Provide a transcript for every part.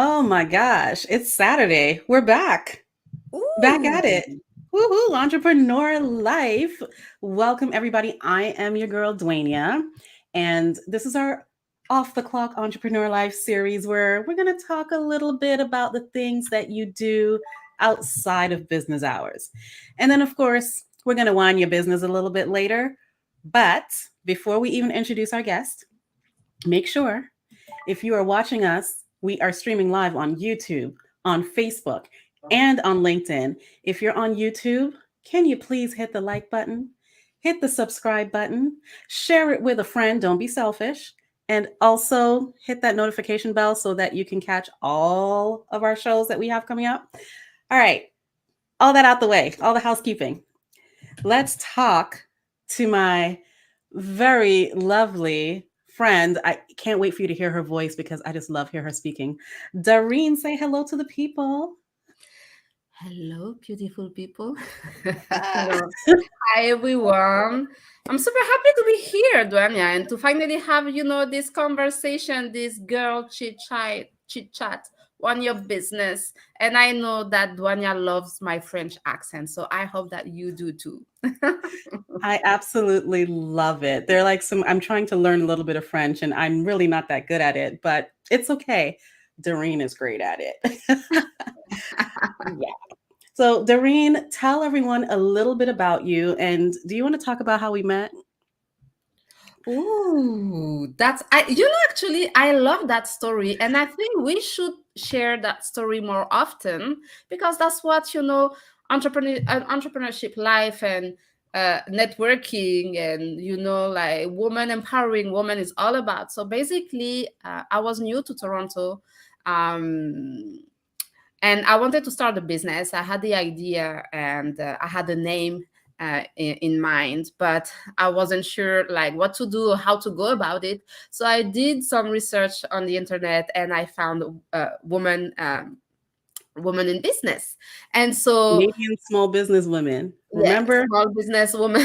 Oh my gosh, it's Saturday. We're back at Ooh, it. Woohoo, entrepreneur life. Welcome, everybody. I am your girl, Dwania, and this is our off the clock entrepreneur life series where we're going to talk a little bit about the things that you do outside of business hours. And then, of course, we're going to wind your business a little bit later. But before we even introduce our guest, make sure if you are watching us, we are streaming live on YouTube, on Facebook, and on LinkedIn. If you're on YouTube, can you please hit the like button, hit the subscribe button, share it with a friend, don't be selfish, and also hit that notification bell so that you can catch all of our shows that we have coming up. All right, all that out the way, all the housekeeping. Let's talk to my very lovely friend. I can't wait for you to hear her voice because I just love hear her speaking. Darine, say hello to the people. hello, beautiful people. Ah. Hello. Hi, everyone. I'm super happy to be here, Duanya, and to finally have, this conversation, this girl chit chat on your business. And I know that Duanya loves my French accent, so I hope that you do too. I absolutely love it. They're like I'm trying to learn a little bit of French and I'm really not that good at it, but it's okay. Doreen is great at it. Yeah. So, Doreen, tell everyone a little bit about you. And do you want to talk about how we met? Ooh, actually I love that story, and I think we should share that story more often because that's what entrepreneurship life and networking and like woman empowering woman is all about. So basically, I was new to Toronto, um, and I wanted to start a business. I had the idea and I had a name in mind, but I wasn't sure like what to do or how to go about it. So I did some research on the internet and I found woman in business. And so Canadian small business women. yeah, Remember? small business woman.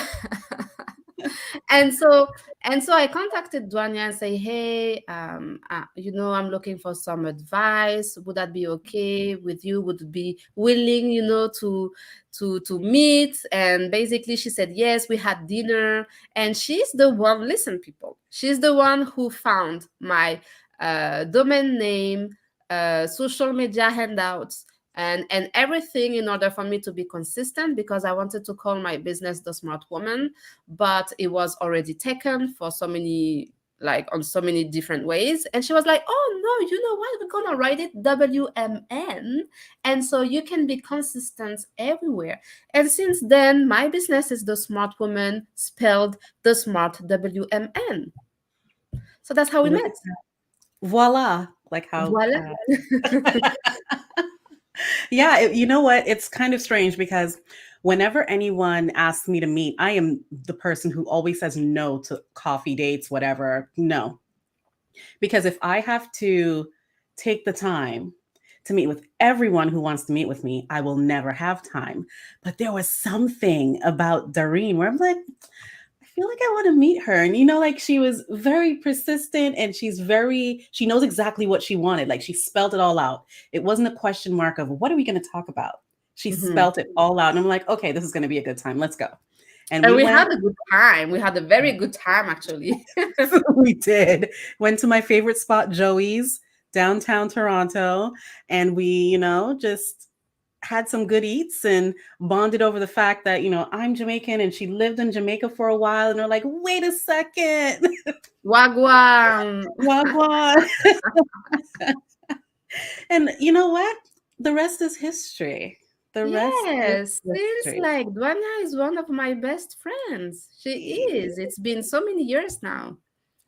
and so and so I contacted Duanya and say, hey, I'm looking for some advice. Would that be okay with you? Would you be willing, to meet? And basically she said yes. We had dinner, and she's the one, listen people, she's the one who found my domain name, social media handouts, and everything in order for me to be consistent, because I wanted to call my business The Smart Woman, but it was already taken for so many, like on so many different ways. And she was like, oh no, you know what, we're gonna write it WMN, and so you can be consistent everywhere. And since then my business is The Smart Woman, spelled the smart WMN. So that's how we Look met. at voila. Like how Voila. yeah, you know what? It's kind of strange because whenever anyone asks me to meet, I am the person who always says no to coffee dates, whatever. No. Because if I have to take the time to meet with everyone who wants to meet with me, I will never have time. But there was something about Darine where I'm like, I feel like I want to meet her. And like she was very persistent and she knows exactly what she wanted. Like she spelled it all out. It wasn't a question mark of what are we going to talk about? She Mhm. spelt it all out. And I'm like, okay, this is going to be a good time. Let's go. And And we we went, had a good time. We had a very good time, actually. we did. Went to my favorite spot, Joey's, downtown Toronto. And we, just had some good eats and bonded over the fact that, I'm Jamaican and she lived in Jamaica for a while. And they're like, wait a second. Wagwan. Wagwan. And you know what? The rest is history. The rest is Yes, seems history. like Duanya is one of my best friends. She is. It's been so many years now.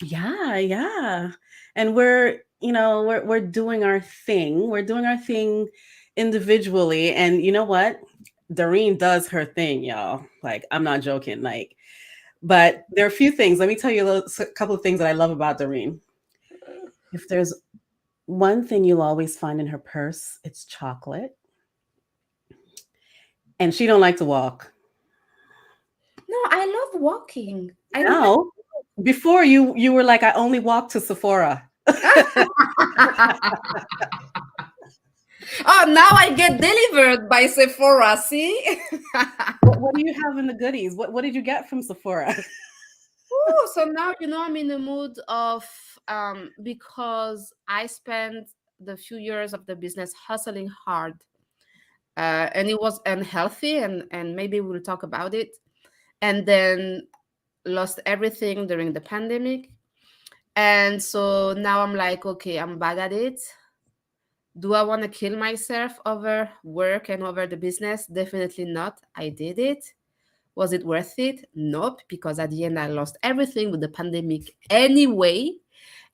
Yeah, yeah. And we're doing our thing. We're doing our thing individually. And you know what? Doreen does her thing, y'all. Like, I'm not joking. Like, but there are a few things. Let me tell you a couple of things that I love about Doreen. If there's one thing you'll always find in her purse, it's chocolate. And she don't like to walk. No, I love walking. I don't like. Now, before you were like, I only walk to Sephora. Oh, now I get delivered by Sephora. See? What do you have in the goodies? What did you get from Sephora? Ooh, so now I'm in the mood of because I spent the few years of the business hustling hard, and it was unhealthy, and maybe we'll talk about it. And then lost everything during the pandemic, and so now I'm like, okay, I'm bad at it. Do I want to kill myself over work and over the business? Definitely not. I did it. Was it worth it? Nope, because at the end I lost everything with the pandemic anyway.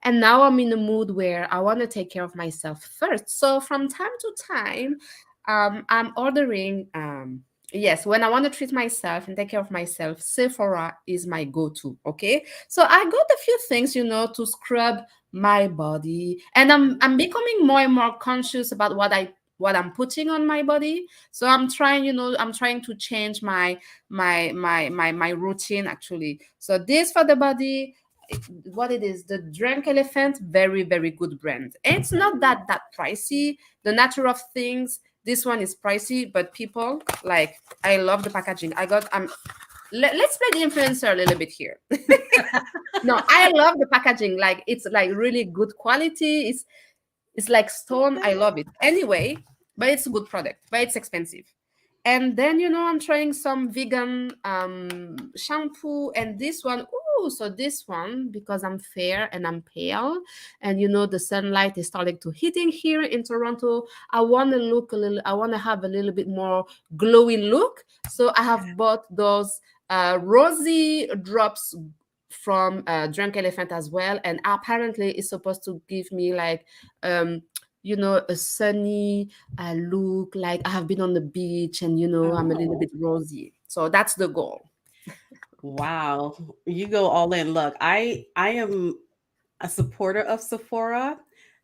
And now I'm in a mood where I want to take care of myself first. So from time to time, I'm ordering. Yes, when I want to treat myself and take care of myself, Sephora is my go-to. Okay, so I got a few things, to scrub my body, and I'm becoming more and more conscious about what I'm putting on my body. So I'm trying to change my routine actually. So this for the body, what it is, the Drunk Elephant, very very good brand. It's not that pricey. The nature of things, this one is pricey, but people like, I love the packaging. I got let's play the influencer a little bit here. No, I love the packaging. Like, it's like really good quality. It's like stone. I love it. Anyway, but it's a good product, but it's expensive. And then, I'm trying some vegan shampoo, and this one, ooh, so this one, because I'm fair and I'm pale, and the sunlight is starting to hitting here in Toronto, I want to have a little bit more glowing look. So I have bought those rosy drops from Drunk Elephant as well, and apparently it's supposed to give me like a sunny look, like I have been on the beach, and I'm a little Oh, bit rosy. So that's the goal. wow. You go all in. Look, I am a supporter of Sephora,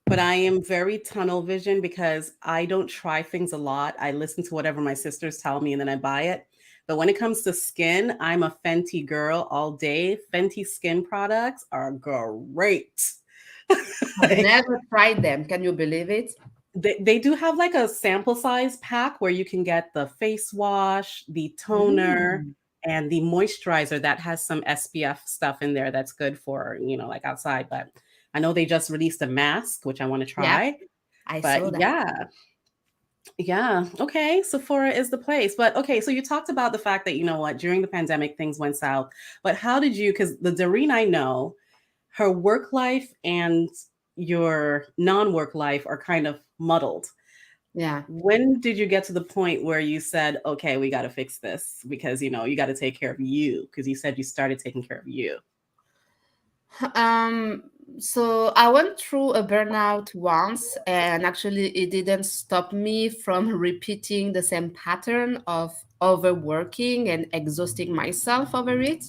but I am very tunnel vision because I don't try things a lot. I listen to whatever my sisters tell me and then I buy it. But when it comes to skin, I'm a Fenty girl all day. Fenty skin products are great. I've Like, never tried them. Can you believe it? they do have like a sample size pack where you can get the face wash, the toner, Mm. and the moisturizer that has some SPF stuff in there that's good for, like outside. But I know they just released a mask, which I want to Yep, try. I But saw that. yeah, yeah. Okay. Sephora is the place. But okay, so you talked about the fact that, during the pandemic, things went south. But how did you, because the Doreen I know, her work life and your non-work life are kind of muddled. Yeah. When did you get to the point where you said, okay, we got to fix this because, you got to take care of you? Because you said you started taking care of you. Um, so I went through a burnout once, and actually it didn't stop me from repeating the same pattern of overworking and exhausting myself over it.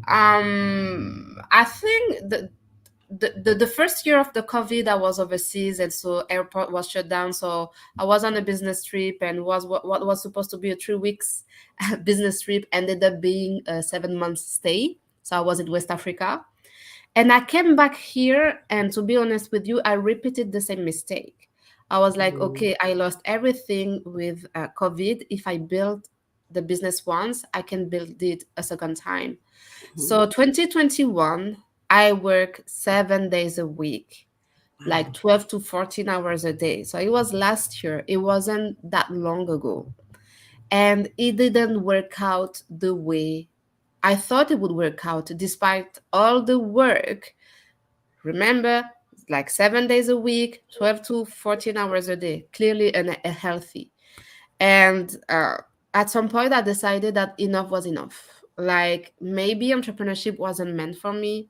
I think the first year of the COVID, I was overseas, and so airport was shut down. So I was on a business trip, and what was supposed to be a 3 weeks business trip ended up being a 7 month stay. So I was in West Africa, and I came back here, and to be honest with you, I repeated the same mistake. I was like, Mhm. okay, I lost everything with COVID. If I build the business once, I can build it a second time. Mhm. So 2021, I work 7 days a week, like Wow. 12 to 14 hours a day. So it was last year. It wasn't that long ago. And it didn't work out the way I thought it would work out, despite all the work. Remember, like 7 days a week, 12 to 14 hours a day, clearly a healthy. And at some point, I decided that enough was enough. Like, maybe entrepreneurship wasn't meant for me.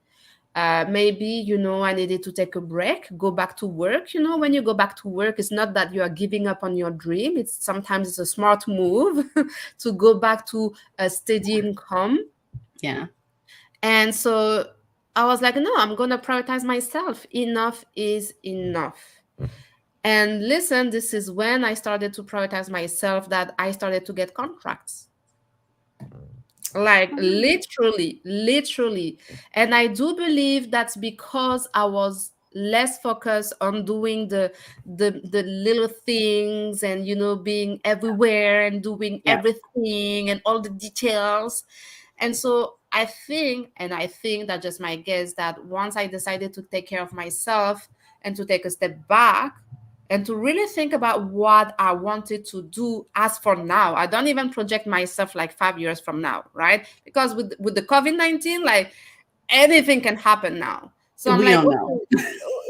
Maybe, I needed to take a break, go back to work. When you go back to work, it's not that you are giving up on your dream. It's a smart move to go back to a steady income. Yeah. And so I was like, no, I'm going to prioritize myself. Enough is enough. And listen, this is when I started to prioritize myself, that I started to get contracts. Like, literally. And I do believe that's because I was less focus on doing the little things, and being everywhere and doing Yeah. everything and all the details. And so I think that, just my guess, that once I decided to take care of myself and to take a step back and to really think about what I wanted to do as for now. I don't even project myself like 5 years from now, right? Because with the COVID-19, like, anything can happen now. So I'm We like, don't know.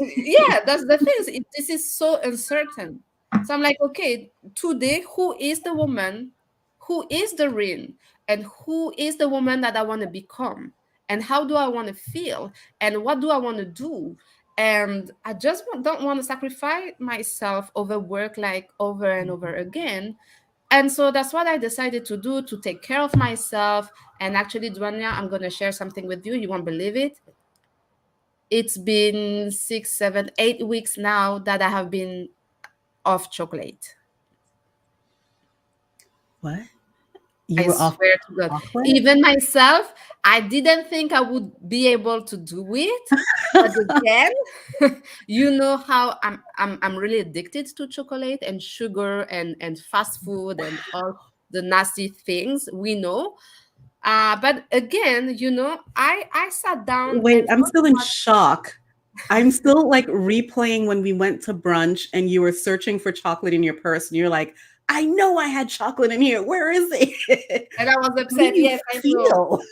okay, yeah, that's the thing. This is so uncertain. So I'm like, okay, today, who is the woman? Who is the Rin? And who is the woman that I want to become? And how do I want to feel? And what do I want to do? And I just don't want to sacrifice myself over work, like over and over again. And so that's what I decided to do, to take care of myself. And actually, Duanya, I'm going to share something with you. You won't believe it. It's been 6, 7, 8 weeks now that I have been off chocolate. What? You I were off swear to God. chocolate? Even myself, I didn't think I would be able to do it. But again, you know how I'm really addicted to chocolate and sugar and fast food and all the nasty things we know. But again, I sat down Wait, and I'm thought still in about. shock. I'm still like replaying when we went to brunch and you were searching for chocolate in your purse and you're like, I know I had chocolate in here. Where is it? And I was How do upset. you Yes, I know. feel?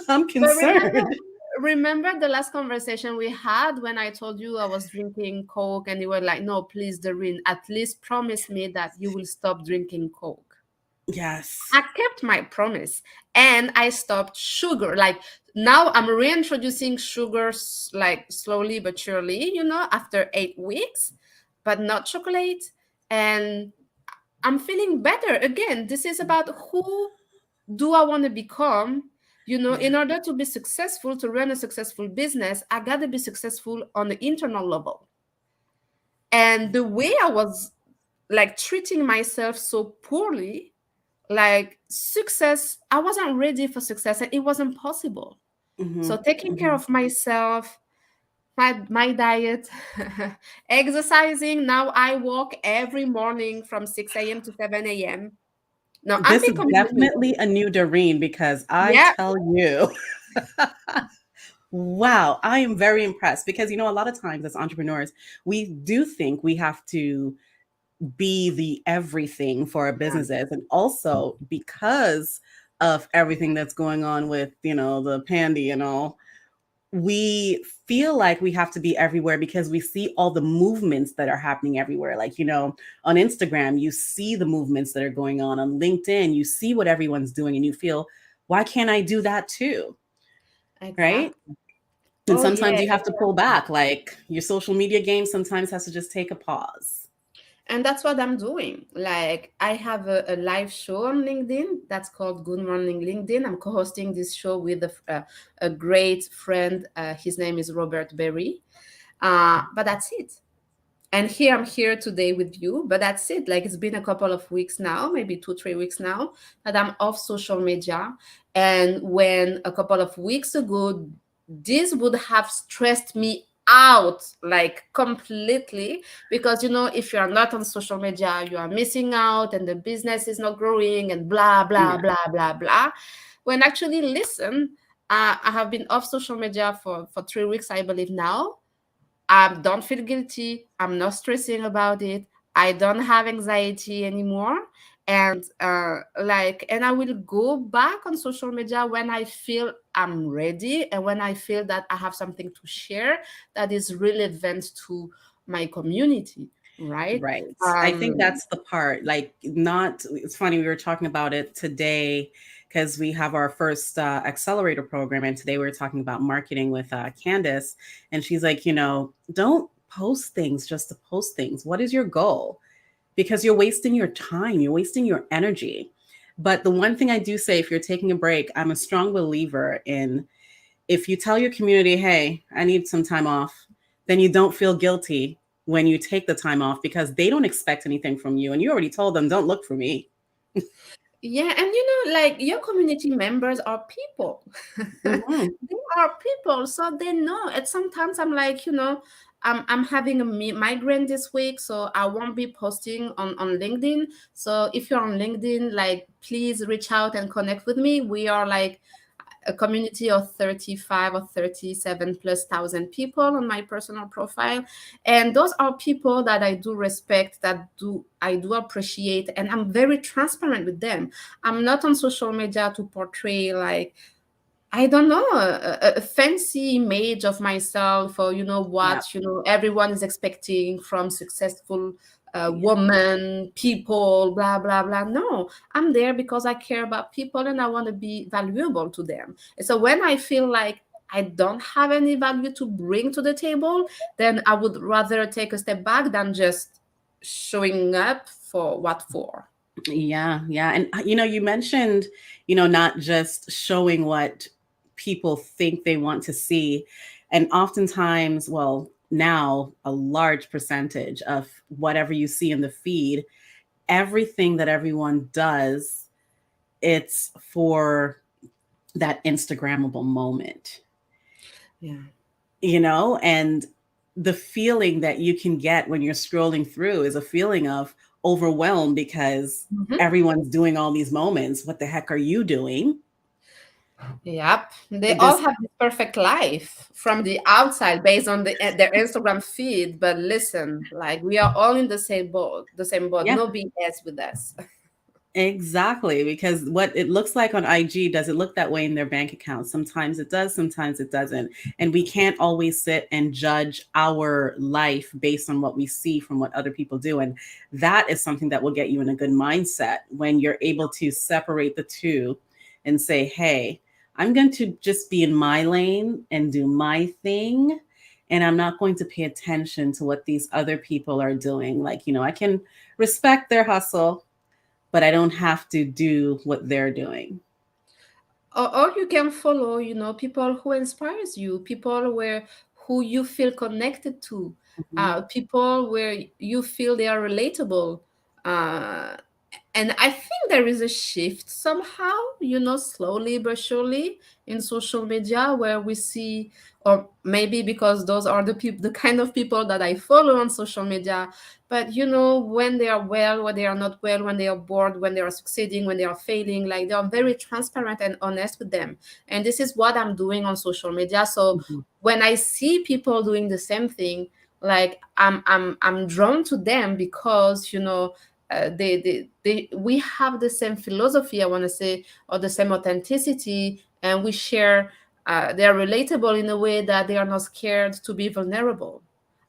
I'm But remember, concerned. remember the last conversation we had when I told you I was drinking Coke, and you were like, "No, please, Doreen, at least promise me that you will stop drinking Coke." Yes. I kept my promise, and I stopped sugar. Like, now I'm reintroducing sugars, like, slowly but surely, after 8 weeks, but not chocolate. And I'm feeling better. Again, this is about who do I want to become. Yeah. In order to be successful, to run a successful business, I got to be successful on the internal level. And the way I was, like, treating myself so poorly, like, success, I wasn't ready for success, and it wasn't possible. Hmm. So taking care Hmm. of myself, my diet, exercising. Now I walk every morning from 6 a.m. to 7 a.m. No, I'm This is becoming the new definitely a new Doreen because I Yeah. tell you, wow, I am very impressed because, a lot of times as entrepreneurs, we do think we have to be the everything for our businesses. And also because of everything that's going on with, the pandy and all, we feel like we have to be everywhere because we see all the movements that are happening everywhere. Like, on Instagram, you see the movements that are going on LinkedIn, you see what everyone's doing, and you feel, why can't I do that too? Right. Exactly. And Oh sometimes yeah, you have to pull exactly. back. Like your social media game sometimes has to just take a pause. And that's what I'm doing. Like, I have a live show on LinkedIn that's called Good Morning LinkedIn. I'm co-hosting this show with a great friend. His name is Robert Berry. But that's it. And here I'm here today with you. But that's it. Like, it's been a couple of weeks now, maybe 2, 3 weeks now, that I'm off social media. And when a couple of weeks ago, this would have stressed me out, like, completely, because if you are not on social media, you are missing out, and the business is not growing, and blah blah Yeah. blah blah blah. When actually, listen, I have been off social media for 3 weeks, I believe now. I don't feel guilty. I'm not stressing about it. I don't have anxiety anymore. And and I will go back on social media when I feel I'm ready, and when I feel that I have something to share that is relevant to my community, right? Right. I think Um, that's the part. Like, not, it's funny, we were talking about it today because we have our first accelerator program. And today we were talking about marketing with Candace. And she's like, don't post things just to post things. What is your goal? Because you're wasting your time, you're wasting your energy. But the one thing I do say, if you're taking a break, I'm a strong believer in, if you tell your community, hey, I need some time off, then you don't feel guilty when you take the time off because they don't expect anything from you. And you already told them, don't look for me. yeah, and like, your community members are people. Hmm. They are people, so they know. And sometimes I'm like, I'm having a migraine this week, so I won't be posting on LinkedIn. So if you're on LinkedIn, like please reach out and connect with me. We are like a community of 35 or 37 plus thousand people on my personal profile, and those are people that I do respect, that do I do appreciate, and I'm very transparent with them. I'm not on social media to portray like, I don't know, a fancy image of myself, or Yeah. what everyone is expecting from successful Yeah. woman, people, blah blah blah. No, I'm there because I care about people and I want to be valuable to them. And so when I feel like I don't have any value to bring to the table, then I would rather take a step back than just showing up for what for. Yeah, yeah. And you mentioned, not just showing what people think they want to see. And oftentimes, well, now a large percentage of whatever you see in the feed, everything that everyone does, it's for that Instagrammable moment, Yeah. and the feeling that you can get when you're scrolling through is a feeling of overwhelmed because Mhm. everyone's doing all these moments. What the heck are you doing? Yep, they all This, have this perfect life from the outside based on their Instagram feed. But listen, like we are all in the same boat, the same boat. yeah, No BS with us. exactly. Because what it looks like on IG, does it look that way in their bank account? Sometimes it does, sometimes it doesn't. And we can't always sit and judge our life based on what we see from what other people do. And that is something that will get you in a good mindset when you're able to separate the two and say, hey, I'm going to just be in my lane and do my thing. And I'm not going to pay attention to what these other people are doing. Like, I can respect their hustle, but I don't have to do what they're doing. Or you can follow, people who inspires you, people where who you feel connected to, Mhm. people where you feel they are relatable. Uh, and I think there is a shift somehow, slowly but surely in social media where we see, or maybe because those are the kind of people that I follow on social media. But when they are well, when they are not well, when they are bored, when they are succeeding, when they are failing, like they are very transparent and honest with them. And this is what I'm doing on social media. So Mhm. when I see people doing the same thing, like I'm drawn to them because we have the same philosophy, I want to say, or the same authenticity, and we share. They are relatable in a way that they are not scared to be vulnerable.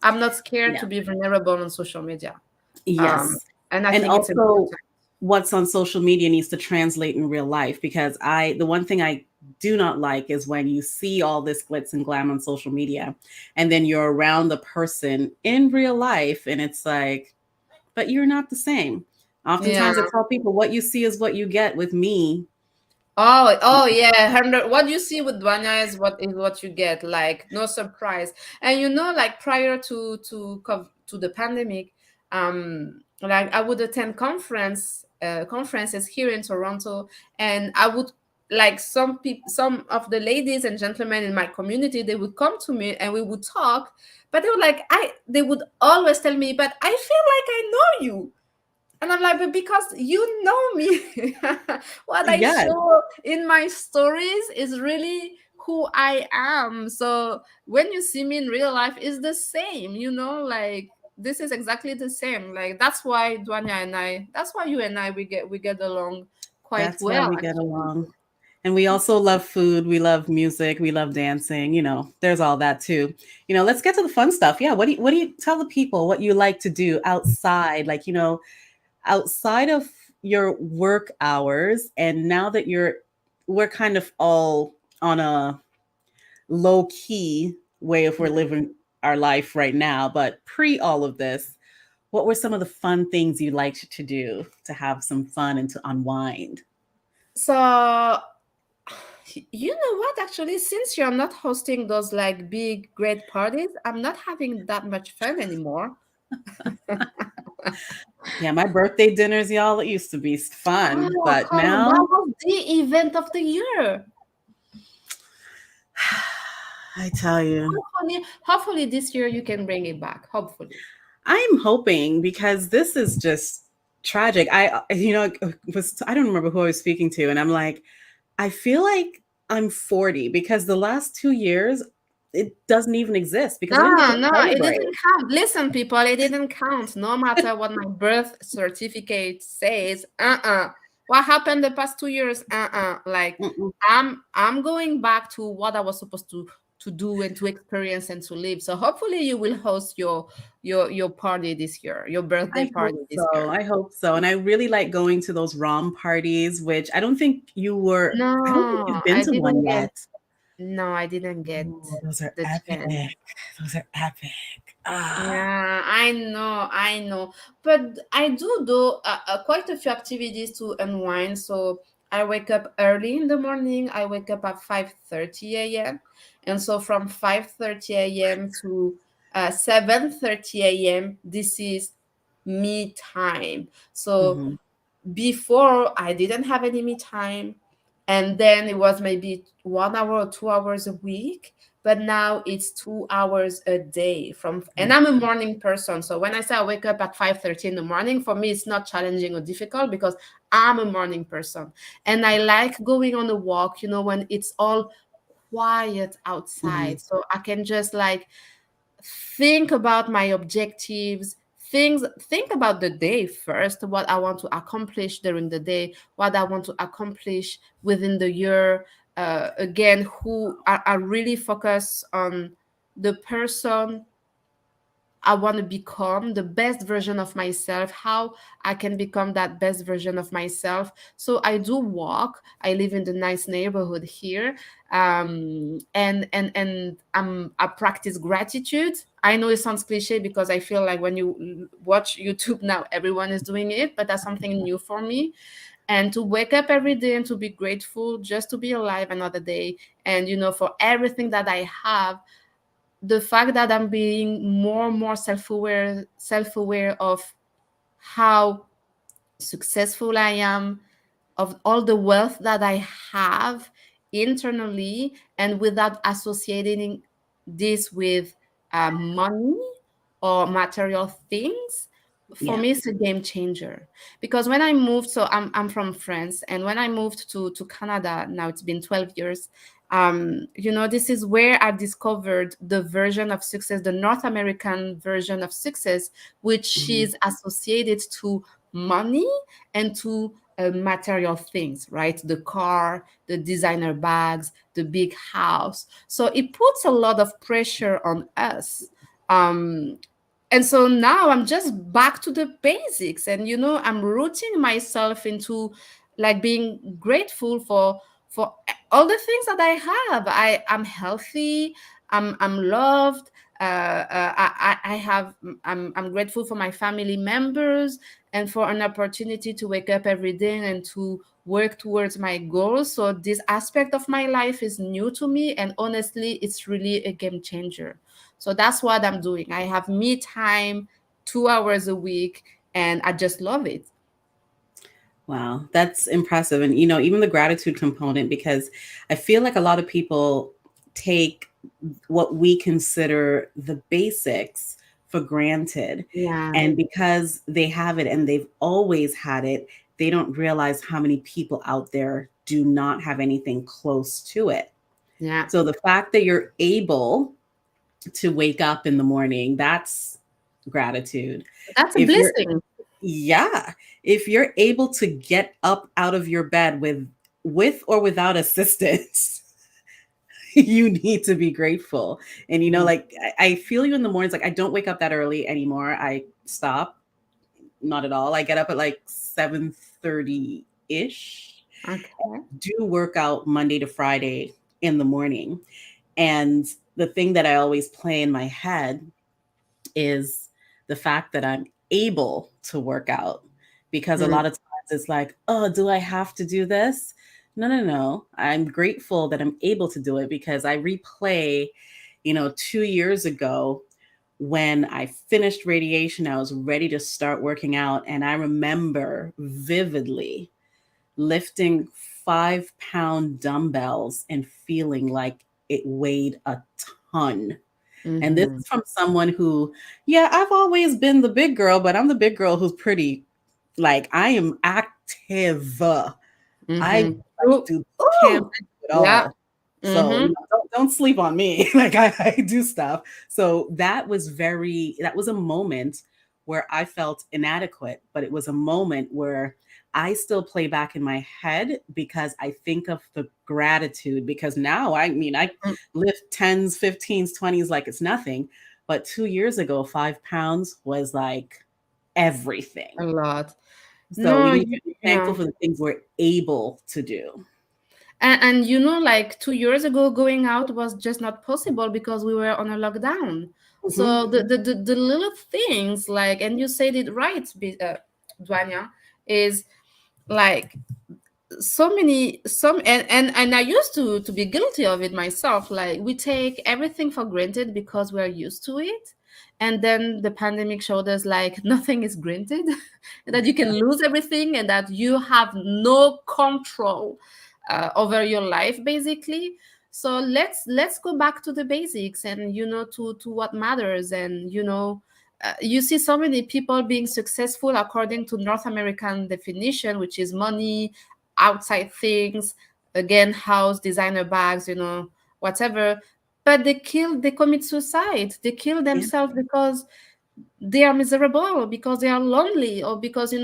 I'm not scared Yeah. to be vulnerable on social media, um, Yes. and I And think it's also, important. what's on social media needs to translate in real life, because the one thing I do not like is when you see all this glitz and glam on social media and then you're around the person in real life and it's like, but you're not the same. Yeah. Oftentimes I tell people what you see is what you get with me. Oh yeah, 100. What you see with Dwanya is what you get. Like no surprise. And like prior to the pandemic, like I would attend conferences here in Toronto, and I would, like, some of the ladies and gentlemen in my community, they would come to me and we would talk, but they would always tell me, but I feel like I know you. And I'm like, but because you know me, what I Yes, show in my stories is really who I am. So when you see me in real life, it's the same, like this is exactly the same. Like that's why you and I we get along quite that's why well, we get actually. along. And we also love food, we love music, we love dancing, there's all that too. Let's get to the fun stuff. Yeah, what do you tell the people what you like to do outside, like, outside of your work hours, and now that we're kind of all on a low key way if we're living our life right now, but pre all of this, what were some of the fun things you liked to do to have some fun and to unwind? So you know what, actually, since you're not hosting those like big great parties, I'm not having that much fun anymore. Yeah, my birthday dinners, y'all, it used to be fun, Oh, but come on. That now was the event of the year. I tell you. Hopefully this year you can bring it back. Hopefully. I'm hoping because this is just tragic. I don't remember who I was speaking to, and I'm like, I feel like I'm 40 because the last 2 years it doesn't even exist because I No, didn't get to no, it celebrate. didn't count. Listen, people, it didn't count. No matter what my birth certificate says. What happened the past 2 years? Like Mm-mm. I'm going back to what I was supposed to do and to experience and to live. So hopefully you will host your party this year, your birthday I hope party this so. year. I hope so. And I really like going to those ROM parties, which I don't think No, you've been to one yet. I didn't get Oh, those are the epic. chance. Those are epic. Ah. Yeah, I know. But I do quite a few activities to unwind. So I wake up early in the morning. I wake up at 5:30 a.m. And so from 5:30 a.m. to 7:30 a.m., this is me time. So Mhm. before I didn't have any me time, and then it was maybe 1 hour or 2 hours a week, but now it's 2 hours a day from, and I'm a morning person. So when I say I wake up at 5:30 in the morning, for me it's not challenging or difficult because I'm a morning person. And I like going on a walk, when it's all quiet Mhm. outside, so I can just like think about my objectives, things, think about the day first, what I want to accomplish during the day, what I want to accomplish within the year. Again, who I really focus on the person I want to become, the best version of myself, how I can become that best version of myself. So I do walk. I live in the nice neighborhood here. I practice gratitude. I know it sounds cliche because I feel like when you watch YouTube now, everyone is doing it, but that's something new for me. And to wake up every day and to be grateful just to be alive another day, and for everything that I have, the fact that I'm being more and more self-aware of how successful I am, of all the wealth that I have internally, and without associating this with money or material things. For Yeah. me, it's a game changer. Because when I moved, so I'm from France, and when I moved to Canada, now it's been 12 years. This is where I discovered the version of success, the North American version of success, which Mhm. is associated to money and to material things, right? The car, the designer bags, the big house. So it puts a lot of pressure on us. Um, and so now I'm just back to the basics, and I'm rooting myself into like being grateful for all the things that I have. I'm healthy. I'm loved. I have. I'm grateful for my family members and for an opportunity to wake up every day and to work towards my goals. So this aspect of my life is new to me, and honestly, it's really a game changer. So that's what I'm doing. I have me time 2 hours a week, and I just love it. Wow, that's impressive. And even the gratitude component, because I feel like a lot of people take what we consider the basics for granted. Yeah, And because they have it and they've always had it, they don't realize how many people out there do not have anything close to it. yeah. So the fact that you're able to wake up in the morning, that's gratitude. That's a If you're blessing. Yeah, if you're able to get up out of your bed with or without assistance, you need to be grateful. And like I feel you in the mornings. Like I don't wake up that early anymore. I stop, not at all. I get up at like 7:30 ish. Okay. Do work out Monday to Friday in the morning. And the thing that I always play in my head is the fact that I'm able to work out, because a Mm, lot of times it's like, oh, do I have to do this? No, no, no. I'm grateful that I'm able to do it because I replay, 2 years ago when I finished radiation, I was ready to start working out. And I remember vividly lifting 5-pound dumbbells and feeling like it weighed a ton. And this Mm-hmm. is from someone who, yeah, I've always been the big girl, but I'm the big girl who's pretty, like, I am active. I Mm-hmm. like Oh, do camp, oh, I do it yeah. all. So, Mm-hmm. don't sleep on me. Like I do stuff. So that was a moment where I felt inadequate, but it was a moment where I still play back in my head because I think of the gratitude. Because now, I mean, I lift 10s, 15s, 20s like it's nothing. But 2 years ago, 5 pounds was like A everything. lot. So we No, need to be thankful yeah. for the things we're able to do. And like 2 years ago, going out was just not possible because we were on a lockdown. Mhm. So the little things, like, and you said it right, Dwania, is like so many some and I used to be guilty of it myself. Like, we take everything for granted because we're used to it, and then the pandemic showed us like nothing is granted, that you can lose everything and that you have no control over your life, basically. So let's go back to the basics, and to what matters. And you see so many people being successful according to North American definition, which is money, outside things, again, house, designer bags, whatever. But they commit suicide, they kill Yeah. themselves because they are miserable, because they are lonely, or because they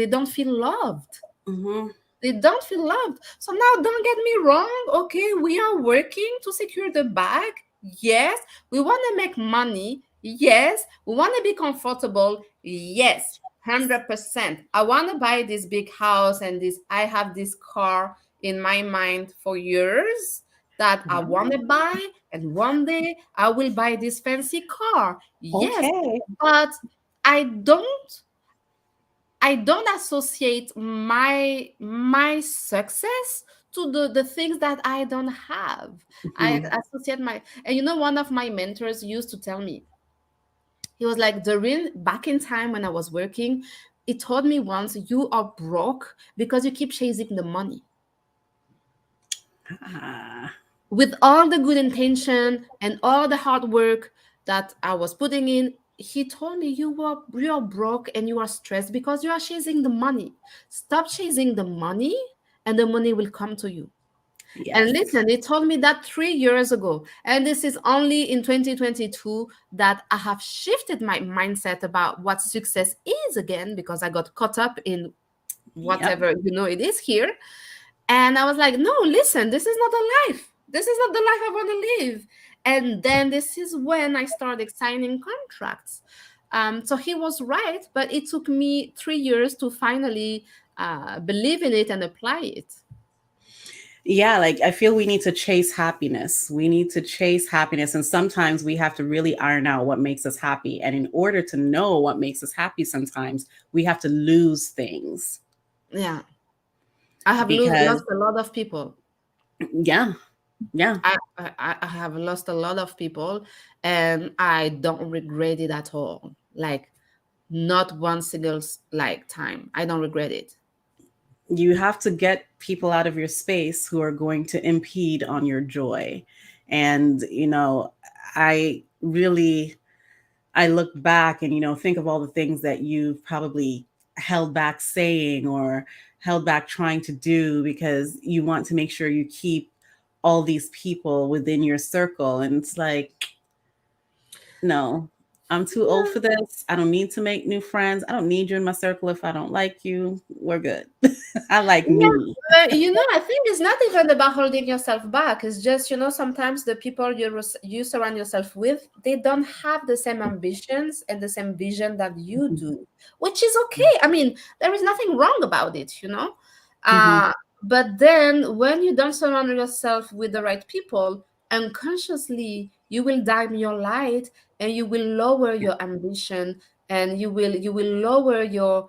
don't feel loved. Mhm. They don't feel loved. So now, don't get me wrong. Okay, we are working to secure the bag. Yes, we want to make money. Yes, we want to be comfortable. Yes, 100%. I want to buy this big house, and I have this car in my mind for years that I want to Yeah. buy, and one day I will buy this fancy car. Yes, Okay. but I don't I don't associate my success to the things that I don't have. I Mhm. associate my and one of my mentors used to tell me, he was like, Doreen, back in time when I was working, he told me once, you are broke because you keep chasing the money. Ah, With all the good intention and all the hard work that I was putting in, he told me, you are broke and you are stressed because you are chasing the money. Stop chasing the money, and the money will come to you. And yes. listen, he told me that 3 years ago. And this is only in 2022 that I have shifted my mindset about what success is again, because I got caught up in Yep. whatever it is here. And I was like, no, listen, this is not a life. This is not the life I want to live. And then this is when I started signing contracts. So he was right, but it took me 3 years to finally believe in it and apply it. Yeah, like I feel we need to chase happiness. We need to chase happiness. And sometimes we have to really iron out what makes us happy. And in order to know what makes us happy, sometimes we have to lose things Yeah, I have because, lost a lot of people. yeah, yeah, I have lost a lot of people, and I don't regret it at all. Like, not one single time. I don't regret it. you have to get people out of your space who are going to impede on your joy. And, I really I look back and think of all the things that you've probably held back saying or held back trying to do because you want to make sure you keep all these people within your circle, and it's like, no, I'm too old for this. I don't need to make new friends. I don't need you in my circle. If I don't like you, we're good. I like Yeah, me. I think it's not even about holding yourself back. It's just, sometimes the people you surround yourself with, they don't have the same ambitions and the same vision that you do, which is okay. I mean, there is nothing wrong about it. Hmm. But then when you don't surround yourself with the right people, unconsciously you will dim your light, and you will lower your ambition, and you will lower your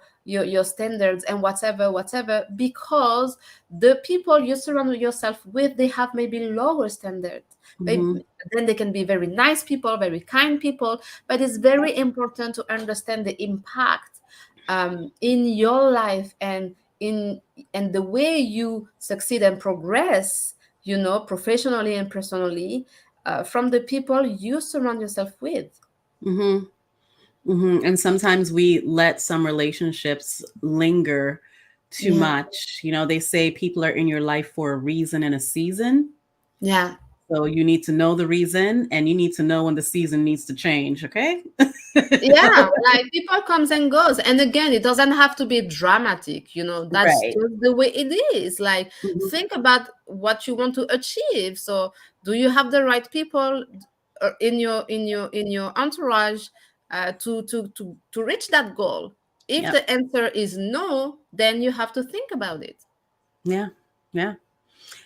standards, and whatever, because the people you surround yourself with, they have maybe lower standards. Hmm. Maybe, then they can be very nice people, very kind people, but it's very important to understand the impact in your life, and in and the way you succeed and progress professionally and personally, from the people you surround yourself with. Mm-hmm. Mm-hmm. And sometimes we let some relationships linger too Yeah. much. They say people are in your life for a reason and a season. Yeah. So you need to know the reason and you need to know when the season needs to change, okay? Yeah, like people comes and goes, and again, it doesn't have to be dramatic, that's Right. just the way it is. Like, Mhm. think about what you want to achieve. So do you have the right people in your entourage, to reach that goal? If Yep. the answer is no, then you have to think about it. Yeah. Yeah.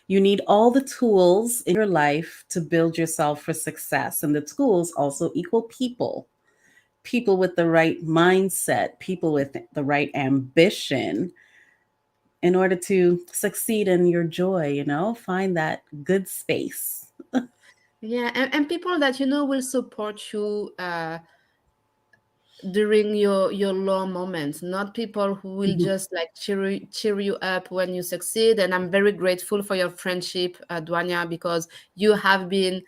You need all the tools in your life to build yourself for success. And the tools also equal people. People with the right mindset, people with the right ambition in order to succeed in your joy, find that good space. Yeah, and people that will support you during your low moments, not people who will Mhm. just like cheer you up when you succeed. And I'm very grateful for your friendship, Duanya, because you have been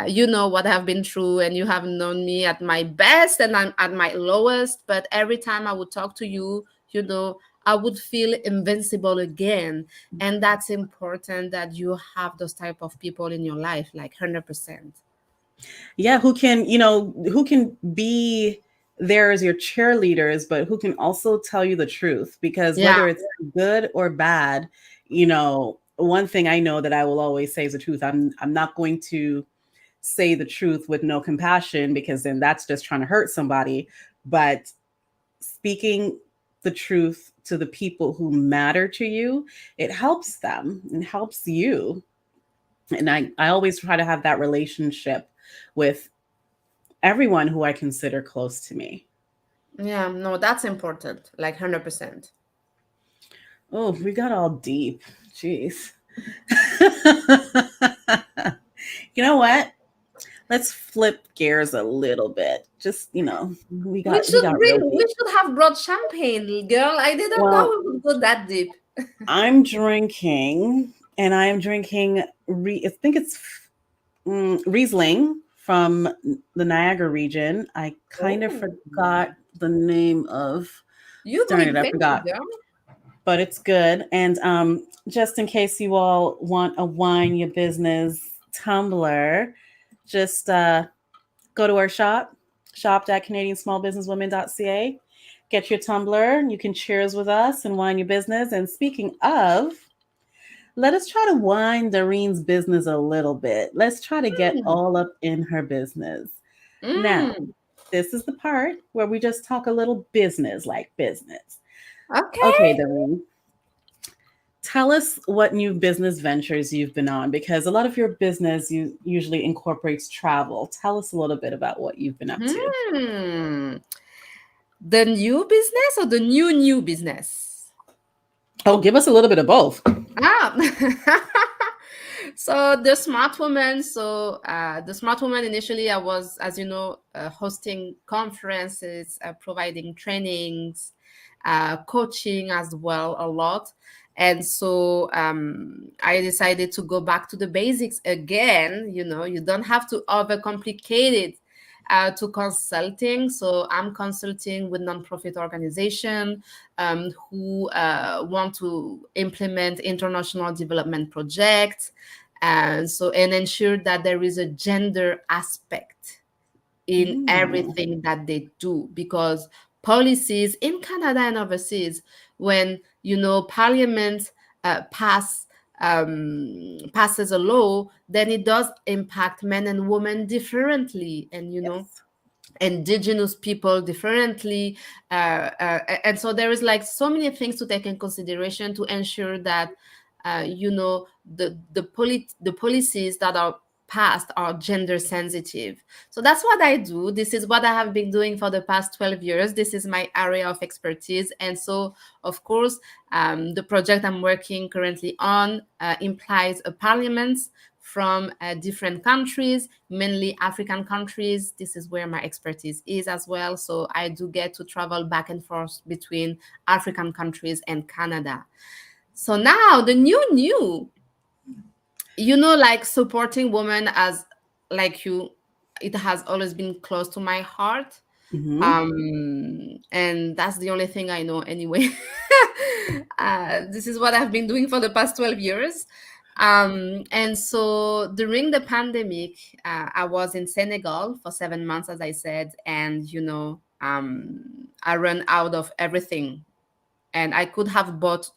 you know what I've been through, and you have known me at my best and I'm at my lowest. But every time I would talk to you, I would feel invincible again. And that's important, that you have those type of people in your life, like 100%. Yeah, who can be there as your cheerleaders, but who can also tell you the truth. Because Yeah. whether it's good or bad, one thing I know that I will always say is the truth. I'm not going to say the truth with no compassion, because then that's just trying to hurt somebody. But speaking the truth to the people who matter to you, it helps them and helps you. And I always try to have that relationship with everyone who I consider close to me. Yeah, no, that's important, like 100%. Oh, we got all deep. Jeez. You know what? Let's flip gears a little bit. Just, we got real We deep. should have brought champagne, girl. I didn't know Well, we would go that deep. I'm drinking, and I am drinking, I think it's Riesling from the Niagara region. I kind of Oh, forgot the name of, you darn it, going I fancy, forgot, girl. but it's good. And just in case you all want a wine your business tumbler, just go to our shop.canadiansmallbusinesswomen.ca. Get your tumbler. You can cheers with us and wine your business. And speaking of, let us try to wine Darine's business a little bit. Let's try to get Mm, all up in her business. Now, mm, this is the part where we just talk a little business, like business. Okay, okay. Darine, tell us what new business ventures you've been on, because a lot of your business usually incorporates travel. Tell us a little bit about what you've been up to. Hmm. The new business or the new business? Oh, give us a little bit of both. Ah. So the smart woman. So the smart woman. Initially, I was, as you know, hosting conferences, providing trainings, coaching as well a lot. And so I decided to go back to the basics again. You don't have to overcomplicate it. To consulting. So I'm consulting with nonprofit organization who want to implement international development projects, and ensure that there is a gender aspect in Mm, everything that they do, because policies in Canada and overseas, when Parliament passes a law, then it does impact men and women differently, and yes. indigenous people differently, and so there is like so many things to take in consideration to ensure that the policies that are passed are gender sensitive. So that's what I do. This is what I have been doing for the past 12 years. This is my area of expertise. And so, of course, the project I'm working currently on implies a parliament from different countries, mainly African countries. This is where my expertise is as well. So I do get to travel back and forth between African countries and Canada. So now the new. like supporting women as like you, it has always been close to my heart. Hmm. And that's the only thing I know anyway. This is what I've been doing for the past 12 years. And so during the pandemic, I was in Senegal for 7 months, as I said, and I ran out of everything, and I could have bought,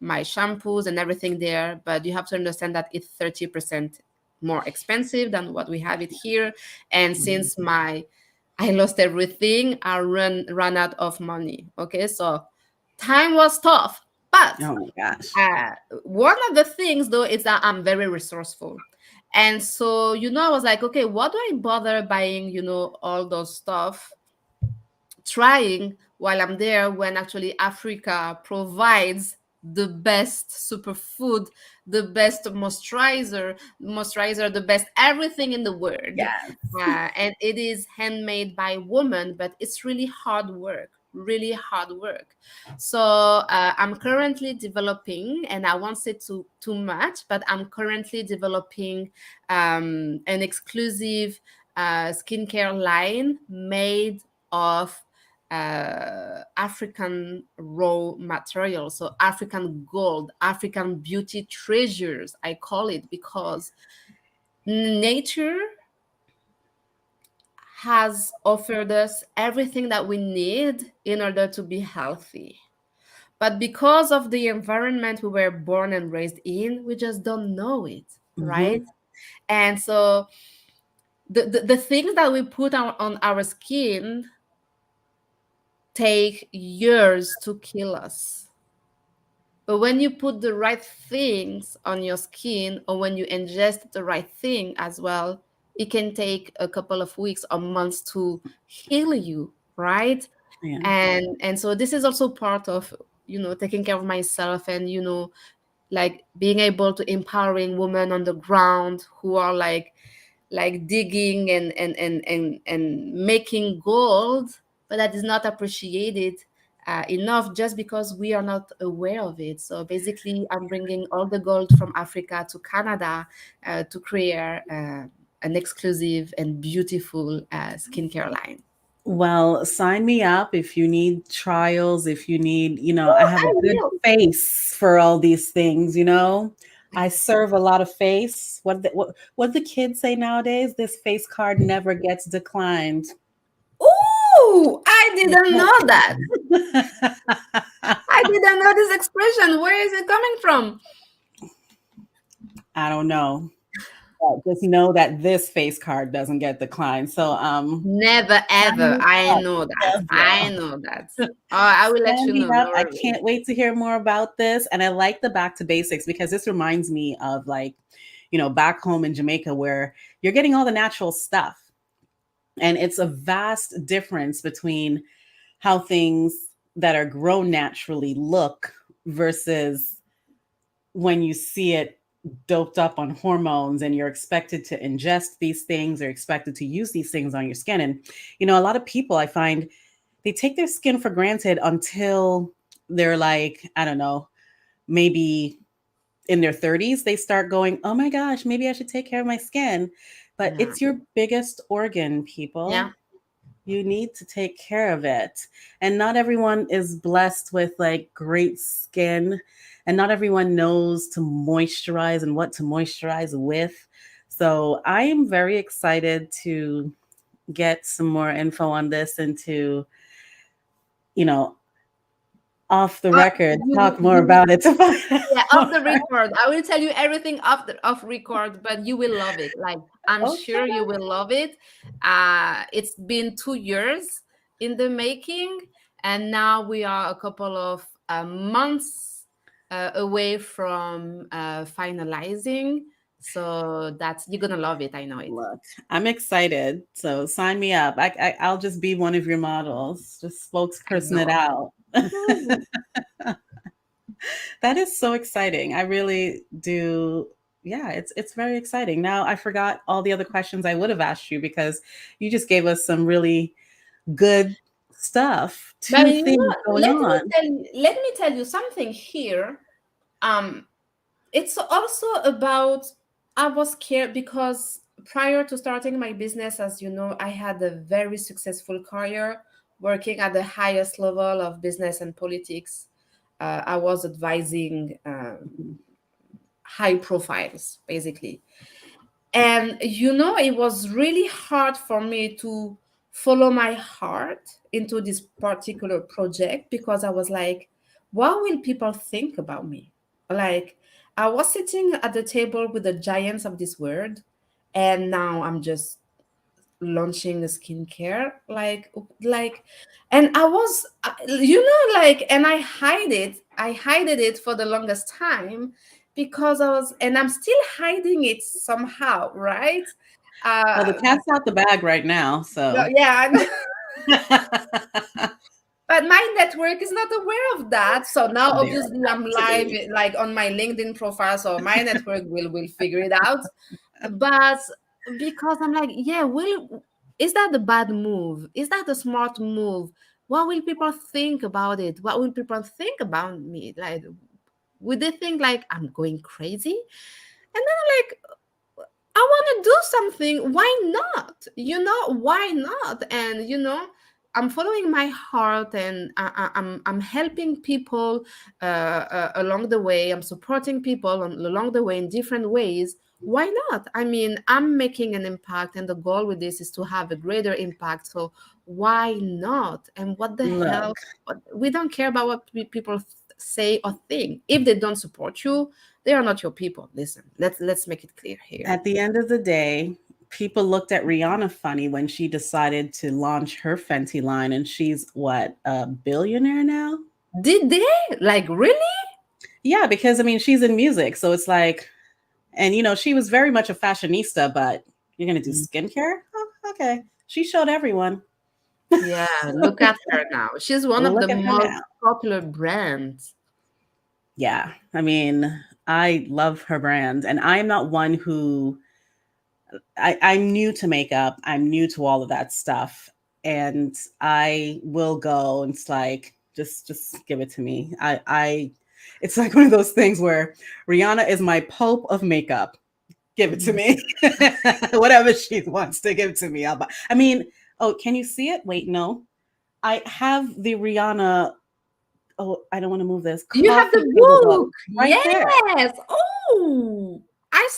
my shampoos and everything there, but you have to understand that it's 30% more expensive than what we have it here. And since I lost everything, I ran out of money. Okay, so time was tough, but Oh my gosh. uh, one of the things though is that I'm very resourceful. And so, I was like, okay, what do I bother buying, all those stuff, trying while I'm there, when actually Africa provides the best superfood, the best moisturizer, the best everything in the world. Yes. And it is handmade by women, but it's really hard work. Really hard work. So I'm currently developing, and I won't say too much, but I'm currently developing an exclusive skincare line made of African raw material, so African gold, African beauty treasures, I call it, because nature has offered us everything that we need in order to be healthy. But because of the environment we were born and raised in, we just don't know it, right? Hmm. And so the things that we put on our skin take years to kill us. But when you put the right things on your skin, or when you ingest the right thing as well, it can take a couple of weeks or months to heal you, right? Yeah. And so this is also part of, taking care of myself, and like being able to empowering women on the ground who are like digging and making gold, but that is not appreciated enough, just because we are not aware of it. So basically, I'm bringing all the gold from Africa to Canada to create an exclusive and beautiful skincare line. Well, sign me up if you need trials, if you need, I Oh, have a I good will. face for all these things. I serve a lot of face. What the kids say nowadays, this face card never gets declined. Ooh, I didn't know that. I didn't know this expression. Where is it coming from? I don't know. But just know that this face card doesn't get declined. So Never sign ever. me I up. know that. Yes, I girl. know that. Oh, I will let Sign you me know. No up. I worries. can't wait to hear more about this. And I like the back to basics because this reminds me of like, back home in Jamaica where you're getting all the natural stuff. And it's a vast difference between how things that are grown naturally look versus when you see it doped up on hormones and you're expected to ingest these things or expected to use these things on your skin. And, a lot of people I find they take their skin for granted until they're like, I don't know, maybe in their 30s, they start going, oh my gosh, maybe I should take care of my skin. But Yeah. it's your biggest organ, Yeah. people. You need to take care of it. And not everyone is blessed with like great skin, and not everyone knows to moisturize and what to moisturize with. So I am very excited to get some more info on this and to, you know, off the record, talk more You about it to find Yeah, out off the record. I will tell you everything off record, but you will love it. Like, I'm more. sure you will love it. It's been 2 years in the making, and now we are a couple of months away from finalizing. So that's you're gonna love it. I know it. Look, I'm excited. So sign me up. I'll just be one of your models. Just I spokesperson it know. out. That is so exciting. I really do. Yeah, it's very exciting. Now I forgot all the other questions I would have asked you because you just gave us some really good stuff. But Two things going on. let me tell you something here. Um, it's also about, I was scared because prior to starting my business, as you know, I had a very successful career working at the highest level of business and politics. I was advising high profiles, basically. And it was really hard for me to follow my heart into this particular project because I was like, what will people think about me? Like, I was sitting at the table with the giants of this world, and now I'm just launching a skincare, like and I was like, and I hided it for the longest time because I was, and I'm still hiding it somehow, right? Well, the uh cat's out the bag right now, so. yeah, but my network is not aware of that. So now They're obviously I'm about to live, be. like on my LinkedIn profile, so my network will figure it out. But because I'm like, yeah, will is that the bad move? Is that the smart move? What will people think about it? What will people think about me? Like, would they think like I'm going crazy? And then I'm like, I want to do something. Why not? Why not? And I'm following my heart, and I'm helping people along the way. I'm supporting people along the way in different ways. Why not? I mean, I'm making an impact, and the goal with this is to have a greater impact. So why not? And what the hell? Look, We don't care about what people say or think. If they don't support you, they are not your people. Listen, let's make it clear here. at the end of the day, people looked at Rihanna funny when she decided to launch her Fenty line, and she's what, a billionaire now? Did they? Like, really? Yeah, because I mean, she's in music, so it's like, and she was very much a fashionista, but you're gonna do Mm. skincare? Oh, okay. She showed everyone. Yeah, look at her now. She's one of the Look at her most now. popular brands. Yeah, I mean, I love her brand, and I am not one who I'm new to makeup. I'm new to all of that stuff. And I will go and it's like, just give it to me. It's like one of those things where Rihanna is my pope of makeup. Give it to Mhm. me. Whatever she wants to give to me, I'll buy. I mean, oh, can you see it? Wait, no. I have the Rihanna, oh, I don't want to move this, You have coffee the table book book. right there. Yes. Oh,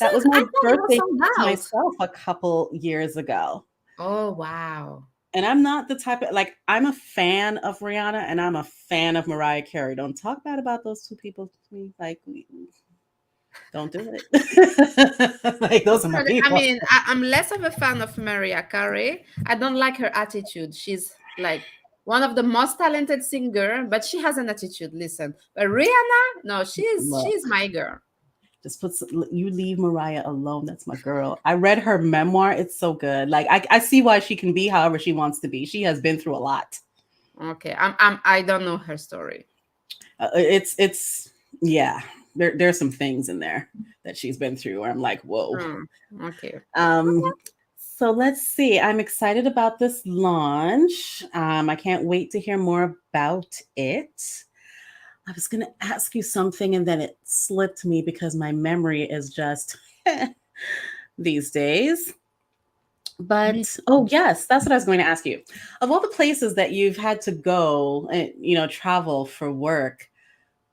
That was I my thought it was birthday sold to out. myself a couple years ago. Oh, wow. And I'm not the type of, like, I'm a fan of Rihanna and I'm a fan of Mariah Carey. Don't talk bad about those two people to me. Like, don't do it. Like, those are my Okay, I people. mean, I'm less of a fan of Mariah Carey. I don't like her attitude. She's like one of the most talented singer, but she has an attitude. Listen, but Rihanna, no, Look, she's my girl. just you leave Mariah alone. That's my girl. I read her memoir. It's so good. Like, I see why she can be however she wants to be. She has been through a lot. Okay, I don't know her story. It's yeah. There's some things in there that she's been through where I'm like, whoa. Hmm, okay. Um, so let's see. I'm excited about this launch. I can't wait to hear more about it. I was going to ask you something and then it slipped me because my memory is just these days. Me But oh too. yes, that's what I was going to ask you. Of all the places that you've had to go and travel for work,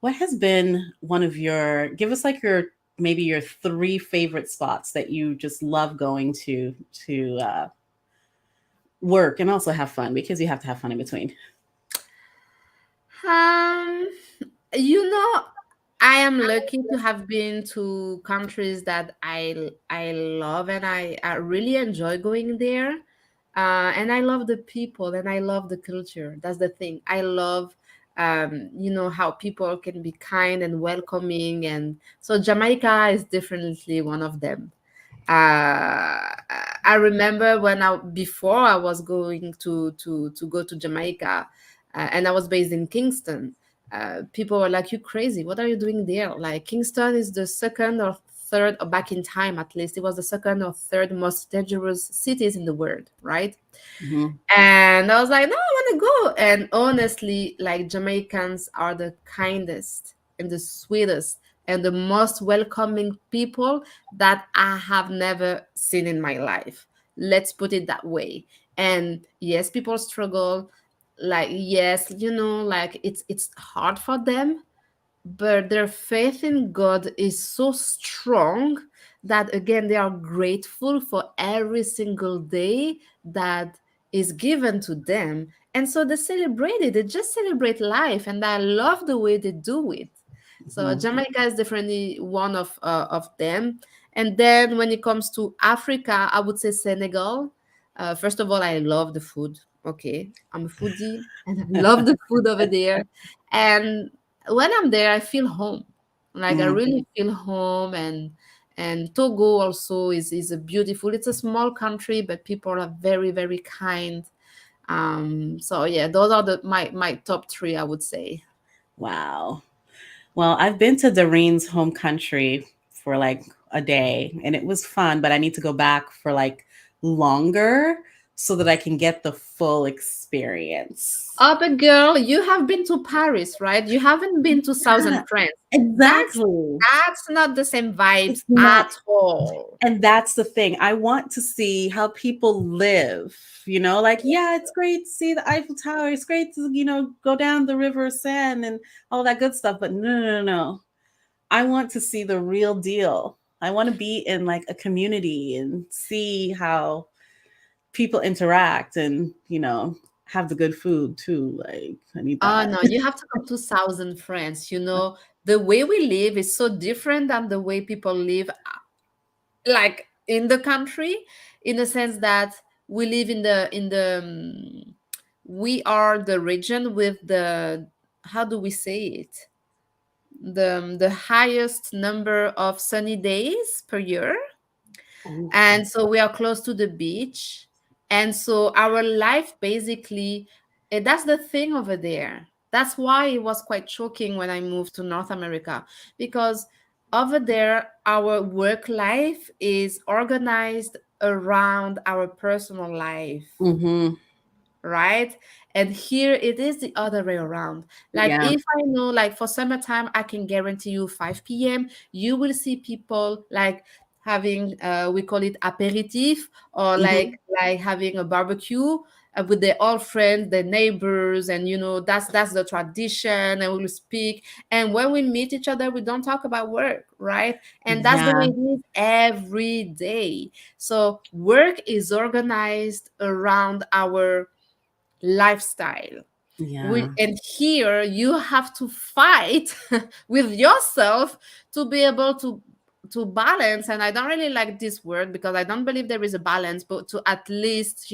what has been one of your, give us like your, maybe your three favorite spots that you just love going to work and also have fun, because you have to have fun in between. Um, you know, I am lucky to have been to countries that I love, and I really enjoy going there. And I love the people, and I love the culture. That's the thing. I love how people can be kind and welcoming, and so Jamaica is definitely one of them. I remember when I before I was going to go to Jamaica, and I was based in Kingston. People were like, "You crazy? What are you doing there?" Like, Kingston is the second or third, or back in time at least, it was the second or third most dangerous cities in the world, right? Mhm. And I was like, "No, I want to go." And honestly, like, Jamaicans are the kindest and the sweetest. and the most welcoming people that I have never seen in my life. Let's put it that way. And yes, people struggle. Like, yes, like it's hard for them, but their faith in God is so strong that again they are grateful for every single day that is given to them. And so they celebrate it. They just celebrate life, and I love the way they do it. So Mhm. Jamaica is definitely one of them. And then when it comes to Africa, I would say Senegal. First of all, I love the food. Okay, I'm a foodie, and I love the food over there. And when I'm there, I feel home. Like I Mm. really feel home. And Togo also is a beautiful. It's a small country, but people are very very kind. So yeah, those are my top three, I would say. Wow. Well, I've been to Darine's home country for like a day and it was fun, but I need to go back for like longer so that I can get the full experience. Oh, but girl, you have been to Paris, right? You haven't been to Southern Yeah, France. That's exactly. that's not the same vibes It's not. at all. And that's the thing. I want to see how people live. Like, yeah, it's great to see the Eiffel Tower. It's great to, go down the River Seine and all that good stuff. But no, no, no, no. I want to see the real deal. I want to be in like a community and see how people interact and, have the good food too. Like, I need Oh that. no, you have to come to Southern France. The way we live is so different than the way people live, like in the country, in the sense that we live we are the region with the, how do we say it, the highest number of sunny days per year. Ooh. And so we are close to the beach. And so our life basically, that's the thing over there. That's why it was quite shocking when I moved to North America, because over there our work life is organized around our personal life, Mm-hmm. right? And here it is the other way around. Like Yeah. if I know, like for summertime, I can guarantee you 5 p.m. you will see people like having, we call it aperitif, or like Mm-hmm. like having a barbecue with their old friends, their neighbors, and that's the tradition, and we'll speak. And when we meet each other, we don't talk about work, right? And that's the way Yeah. it is every day. So work is organized around our lifestyle. Yeah. And here you have to fight with yourself to be able to balance. And I don't really like this word because I don't believe there is a balance, but to at least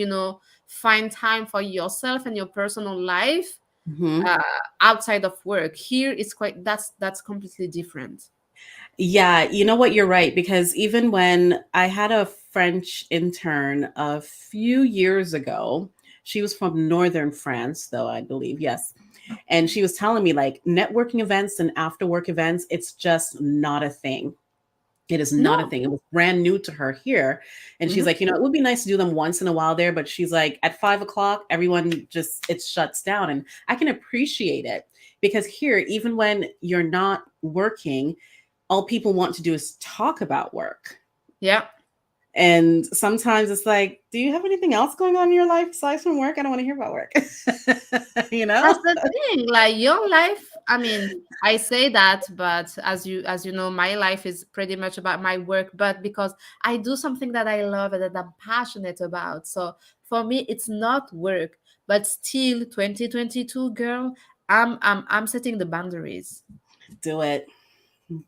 find time for yourself and your personal life, Mm-hmm. uh, outside of work. Here it's quite, that's completely different. Yeah, you know what? You're right. Because even when I had a French intern a few years ago, she was from northern France, though, I believe. Yes. And she was telling me like networking events and after work events, it's just not a thing. It is not a No. thing. It was brand new to her here. And she's Mhm. like, it would be nice to do them once in a while there. But she's like, at 5 o'clock, everyone just, it shuts down. And I can appreciate it because here, even when you're not working, all people want to do is talk about work. Yeah. And sometimes it's like, do you have anything else going on in your life besides from work? I don't want to hear about work. you know? That's the thing. Like your life, I mean, I say that, but as you know, my life is pretty much about my work, but because I do something that I love and that I'm passionate about. So for me, it's not work, but still 2022, girl, I'm setting the boundaries. Do it.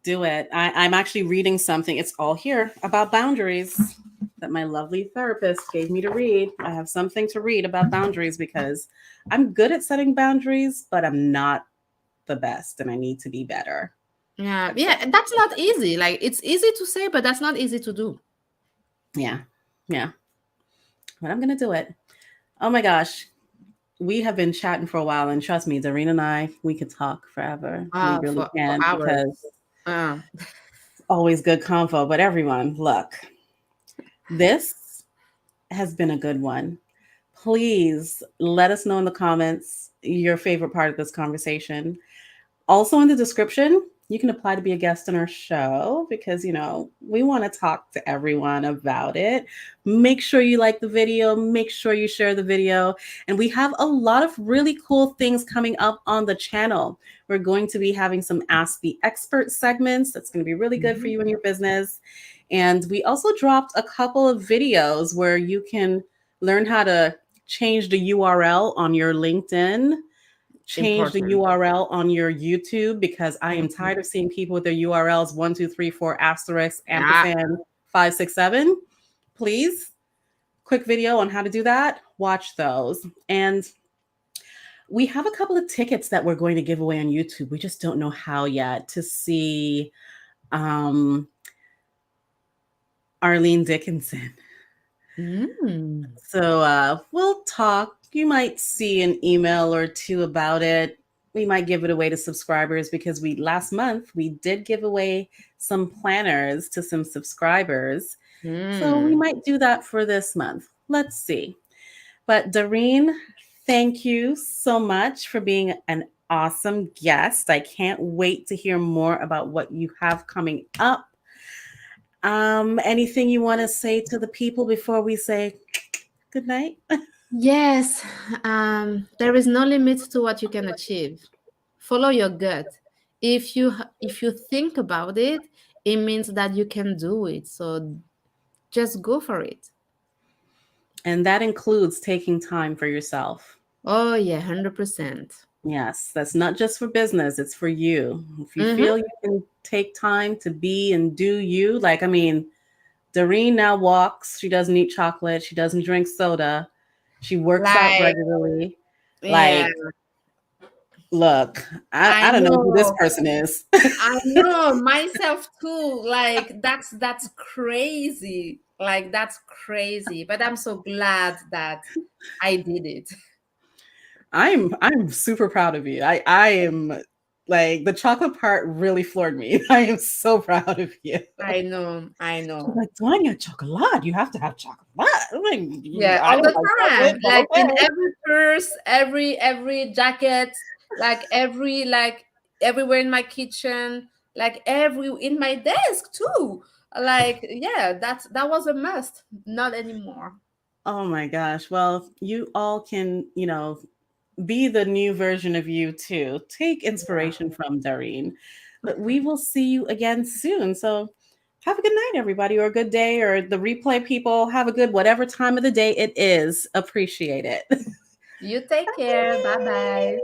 Do it. I'm actually reading something. It's all here about boundaries that my lovely therapist gave me to read. I have something to read about boundaries because I'm good at setting boundaries, but I'm not the best and I need to be better Yeah, at yeah, setting and that's not boundaries. easy. Like it's easy to say, but that's not easy to do. Yeah. Yeah. But I'm going to do it. Oh my gosh. We have been chatting for a while, and trust me, Darina and I, we could talk forever. We really For can hours. because Uh, it's always good convo. But everyone, look, this has been a good one. Please let us know in the comments your favorite part of this conversation. Also, in the description, you can apply to be a guest on our show because, we want to talk to everyone about it. Make sure you like the video, make sure you share the video. And we have a lot of really cool things coming up on the channel. We're going to be having some Ask the Expert segments. That's going to be really good for Mhm. you and your business. And we also dropped a couple of videos where you can learn how to change the URL on your LinkedIn, change the Important. URL on your YouTube, because I am Mhm. tired of seeing people with their URLs 1, 2, 3, 4 asterisk Yeah. ampersand 5, 6, 7. Please, quick video on how to do that. Watch those. And we have a couple of tickets that we're going to give away on YouTube. We just don't know how yet, to see um, Arlene Dickinson. Mm. So we'll talk. You might see an email or two about it. We might give it away to subscribers because we last month we did give away some planners to some subscribers. So we Mm. might do that for this month. Let's see. But Darine, thank you so much for being an awesome guest. I can't wait to hear more about what you have coming up. Anything you want to say to the people before we say good night? Yes, there is no limit to what you can achieve. Follow your gut. If you think about it, it means that you can do it. So just go for it. And that includes taking time for yourself. Oh yeah, 100%. Yes, that's not just for business, it's for you. If you Mm-hmm. feel you can take time to be and do you, like, I mean, Doreen now walks, she doesn't eat chocolate, she doesn't drink soda, she works out Like, regularly. yeah, Like, look, I I don't know who this know. person is. I know myself too. Like that's crazy. Like that's crazy. But I'm so glad that I did it. I'm super proud of you. I am, like, the chocolate part really floored me. I am so proud of you. I know. I She's know. like, Tanya, chocolate. You have to have chocolate. I'm like, Yeah, I all don't the like chocolate, time. but Like in okay. every purse, every jacket, like everywhere in my kitchen, like every in my desk too. Like yeah, that was a must. Not anymore. Oh my gosh. Well, you all can, be the new version of you too. Take Yeah. inspiration from Darine. But we will see you again soon. So have a good night, everybody, or a good day, or the replay people. Have a good whatever time of the day it is. Appreciate it. You take care. Bye bye.